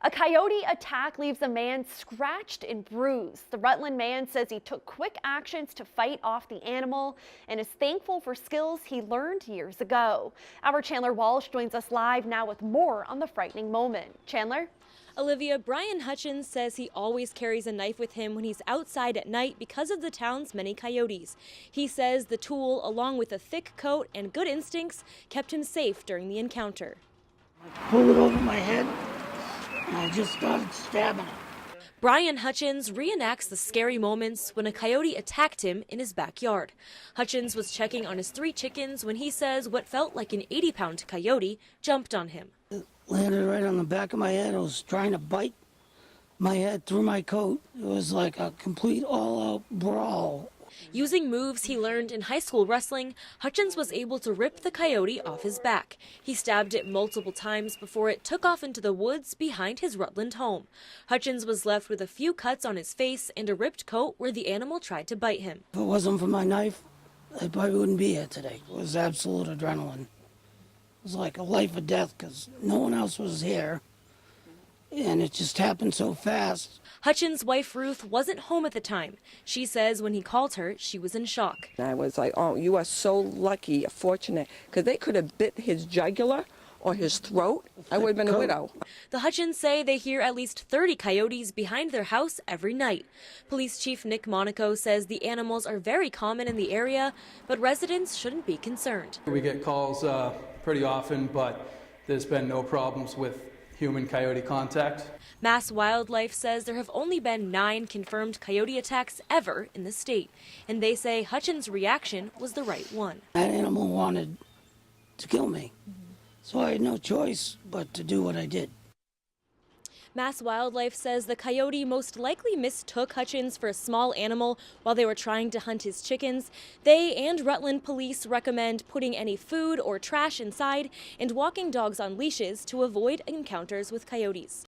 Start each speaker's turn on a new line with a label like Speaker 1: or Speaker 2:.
Speaker 1: A coyote attack leaves a man scratched and bruised. The Rutland man says he took quick actions to fight off the animal and is thankful for skills he learned years ago. Our Chandler Walsh joins us live now with more on the frightening moment. Chandler?
Speaker 2: Olivia, Brian Hutchins says he always carries a knife with him when he's outside at night because of the town's many coyotes. He says the tool, along with a thick coat and good instincts, kept him safe during the encounter.
Speaker 3: I pulled it over my head and I just started stabbing it.
Speaker 2: Brian Hutchins reenacts the scary moments when a coyote attacked him in his backyard. Hutchins was checking on his 3 chickens when he says what felt like an 80-pound coyote jumped on him.
Speaker 3: It landed right on the back of my head. It was trying to bite my head through my coat. It was like a complete all-out brawl.
Speaker 2: Using moves he learned in high school wrestling, Hutchins was able to rip the coyote off his back. He stabbed it multiple times before it took off into the woods behind his Rutland home. Hutchins was left with a few cuts on his face and a ripped coat where the animal tried to bite him.
Speaker 3: If it wasn't for my knife, I probably wouldn't be here today. It was absolute adrenaline. It was like a life or death because no one else was here. And it just happened so fast.
Speaker 2: Hutchins' wife Ruth wasn't home at the time. She says when he called her, she was in shock.
Speaker 4: I was like, oh, you are so lucky, fortunate, because they could have bit his jugular or his throat. I would have been a widow.
Speaker 2: The Hutchins say they hear at least 30 coyotes behind their house every night. Police Chief Nick Monaco says the animals are very common in the area, but residents shouldn't be concerned.
Speaker 5: We get calls pretty often, but there's been no problems with human coyote contact.
Speaker 2: Mass Wildlife says there have only been 9 confirmed coyote attacks ever in the state, and they say Hutchins' reaction was the right one.
Speaker 3: That animal wanted to kill me, so I had no choice but to do what I did.
Speaker 2: Mass Wildlife says the coyote most likely mistook Hutchins for a small animal while they were trying to hunt his chickens. They and Rutland police recommend putting any food or trash inside and walking dogs on leashes to avoid encounters with coyotes.